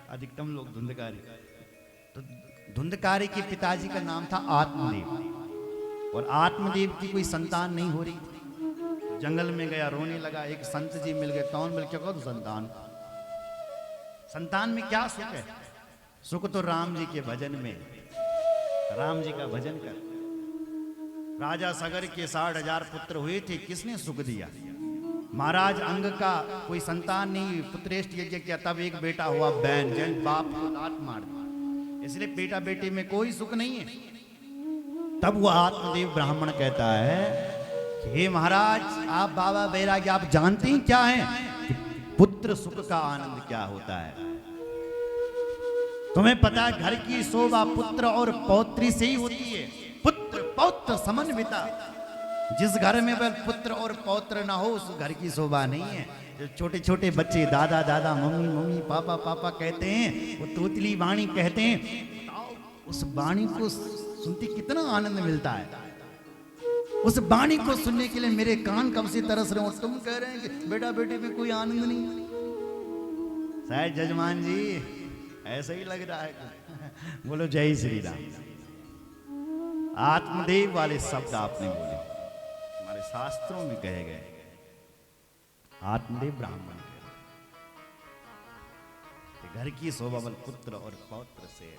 अधिकतम लोग धुंधकारी। तो धुंधकारी के पिताजी का नाम था आत्मदेव, और आत्मदेव की कोई संतान नहीं हो रही थी। तो जंगल में गया, रोने लगा। एक संत जी मिल गए। कौन मिल क्या? तो संतान में क्या सुख है? सुख तो राम जी के भजन में। राम जी का भजन कर। राजा सगर के 60,000 पुत्र हुए थे, किसने सुख दिया? महाराज अंग का कोई संतान नहीं, पुत्रेष्ट यज्ञ किया, तब एक बेटा हुआ बैन, जैन बाप को लात मार दी। इसलिए बेटा बेटे में कोई सुख नहीं है। तब वो आत्मदेव ब्राह्मण कहता है कि हे महाराज, आप बाबा बैरागी, आप जानते हैं क्या है कि पुत्र सुख का आनंद क्या होता है? तुम्हें पता है घर की शोभा पुत्र और पौत्री से ही होती है। पुत्र पौत्र समन्विता। जिस घर में वह पुत्र और पौत्र ना हो, उस घर की शोभा नहीं है। जो छोटे छोटे बच्चे दादा दादा, मम्मी मम्मी, पापा पापा कहते हैं, वो तोतली वाणी कहते हैं, उस वाणी को सुनते कितना आनंद मिलता है। उस वाणी को सुनने के लिए मेरे कान कब से तरस रहे हो। तुम कह रहे हैं कि बेटा बेटे में कोई आनंद नहीं। शायद जजमान जी ऐसा ही लग रहा है। बोलो जय श्री राम। आत्मदेव वाले शब्द आपने बोले, हमारे शास्त्रों में कहे गए। आत्मदेव ब्राह्मण के घर की शोभा बल पुत्र और पौत्र से।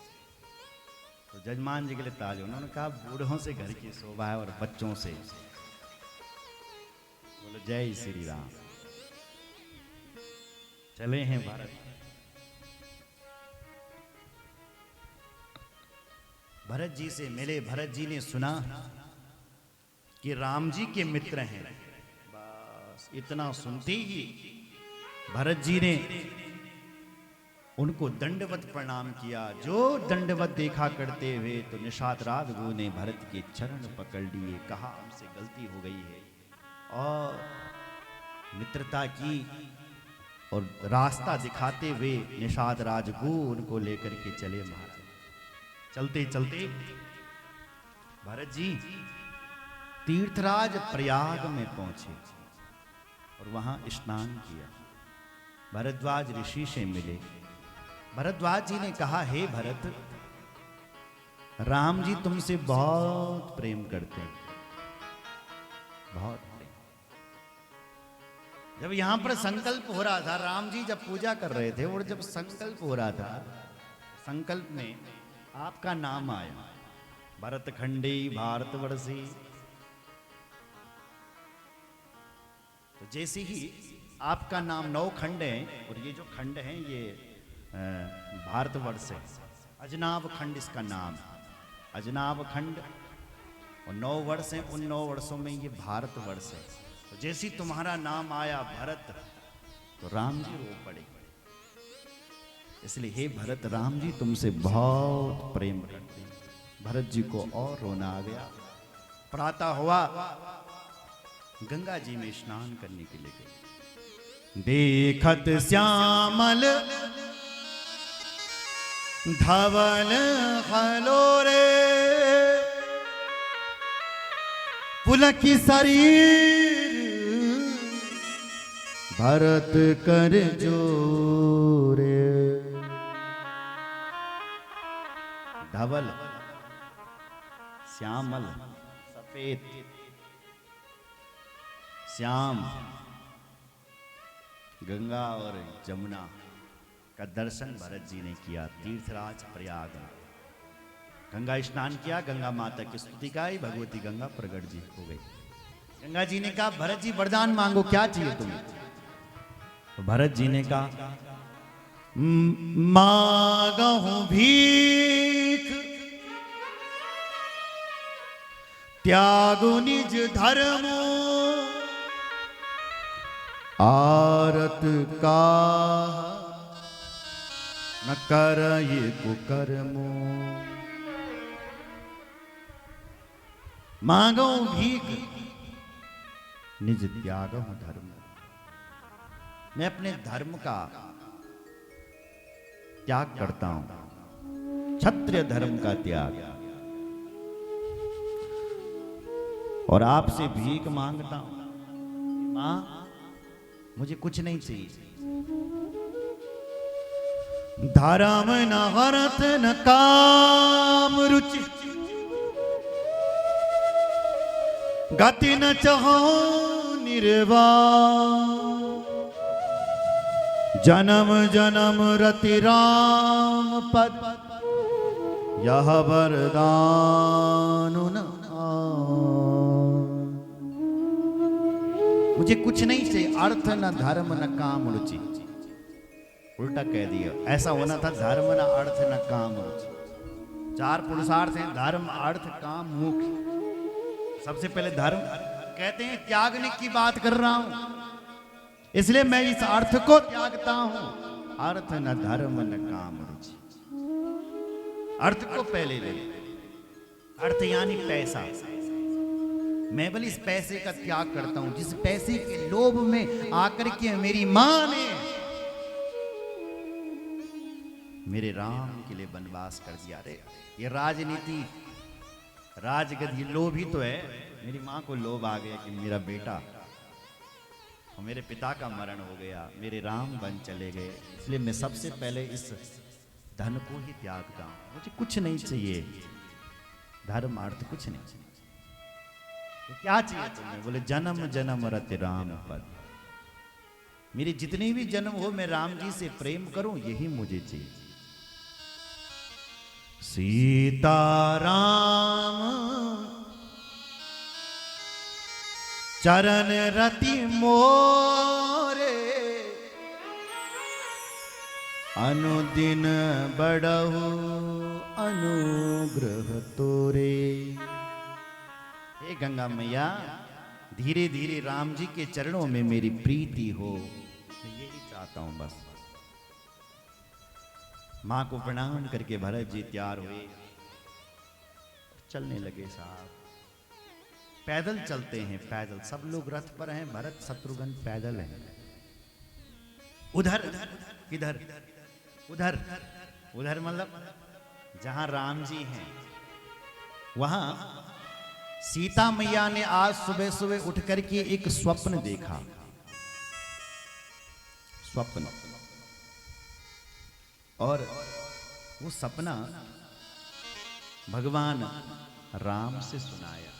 तो जजमान जी के लिए ताज। उन्होंने कहा बूढ़ों से घर की शोभा है और बच्चों से। बोलो जय श्री राम। चले हैं भारत। भरत जी से मिले। भरत जी ने सुना कि राम जी के मित्र हैं। बस इतना सुनते ही भरत जी ने उनको दंडवत प्रणाम किया। जो दंडवत देखा करते हुए तो निषाद राघव ने भरत के चरण पकड़ लिए। कहा हमसे गलती हो गई है, और मित्रता की और रास्ता दिखाते हुए निषाद राजगु उनको लेकर के चले। महाराज चलते चलते भरत जी तीर्थराज प्रयाग में पहुंचे और वहां स्नान किया। भरद्वाज ऋषि से मिले। भरद्वाज जी ने कहा हे भरत, राम जी तुमसे बहुत प्रेम करते हैं, बहुत प्रेम। जब यहां पर संकल्प हो रहा था, राम जी जब पूजा कर रहे थे और जब संकल्प हो रहा था, संकल्प में आपका नाम आया, भरतखंडी भारतवर्षी। तो जैसे ही आपका नाम 9 खंड है, और ये जो खंड है ये भारतवर्ष है। अजनाब खंड इसका नाम, अजनाब खंड, और 9 वर्ष हैं। उन 9 वर्षों में ये भारतवर्ष है। तो जैसे ही तुम्हारा नाम आया भरत, तो राम जी रो पड़े। इसलिए हे भरत, राम जी तुमसे बहुत प्रेम करते हैं। भरत जी को और रोना आ गया। प्रातः हुआ, गंगा जी में स्नान करने के लिए गए। देखत श्यामल धवल हलोरे, पुलकी शरीर भरत कर जोरे। धवल श्यामल, सफेद श्याम, गंगा और जमुना का दर्शन भरत जी ने किया। तीर्थराज प्रयाग गंगा स्नान किया, गंगा माता की स्तुति गाई, भगवती गंगा प्रगट जी हो गई। गंगा जी ने कहा भरत जी वरदान मांगो, क्या चाहिए तुम्हें? तो भरत जी ने कहा मांगहु भीख, त्यागु निज धर्म, आरत का न कर ये कुकर्मो। मांगो भीख, निज त्यागो धर्म। मैं अपने धर्म का त्याग करता हूं, क्षत्रिय धर्म का त्याग, और आपसे भीख मांगता हूं। मां मुझे कुछ नहीं चाहिए, धर्म न हरत न काम रुचि, गति न चाहो निर्वाण, जन्म जन्म रति राम पद, यह वरदान न मुझे कुछ नहीं चाहिए, अर्थ न धर्म न काम रुचि। उल्टा कह दिया, ऐसा होना था धर्म न अर्थ न काम रुचि। चार पुरुषार्थ हैं, धर्म अर्थ काम मोक्ष। सबसे पहले धर्म, कहते हैं त्यागने की बात कर रहा हूं, इसलिए मैं इस अर्थ को त्यागता हूं। अर्थ न धर्म न काम रुचि, अर्थ को पहले ले। अर्थ यानी पैसा, मैं बोले इस पैसे का त्याग करता हूं, जिस पैसे के लोभ में आकर के मेरी मां ने मेरे राम के लिए वनवास कर दिया। रे ये राजनीति, राजगद, ये लोभ ही तो है। मेरी मां को लोभ आ गया कि मेरा बेटा और मेरे पिता का मरण हो गया, मेरे राम वन चले गए, इसलिए मैं सबसे पहले इस धन को ही त्यागता हूं। मुझे कुछ नहीं चाहिए, धर्म अर्थ कुछ नहीं चाहिए। तो क्या चाहिए तुम्हें? बोले जन्म जन्म रति राम पद, मेरी जितनी भी जन्म हो मैं राम जी से प्रेम करूं, यही मुझे चाहिए। सीताराम चरण रति मोरे, अनुदिन बड़हु अनुग्रह तोरे। हे गंगा मैया, धीरे धीरे राम जी के चरणों में मेरी प्रीति हो, मैं यही चाहता हूं बस। मां को प्रणाम करके भरत जी तैयार हुए, चलने लगे। साहब पैदल चलते हैं, पैदल। सब लोग रथ पर हैं, भरत शत्रुघ्न पैदल हैं। उधर किधर? उधर, उधर मतलब जहां राम जी हैं वहां सीता मैया ने आज सुबह सुबह उठ करके एक स्वप्न देखा। स्वप्न, और वो सपना भगवान राम से सुनाया।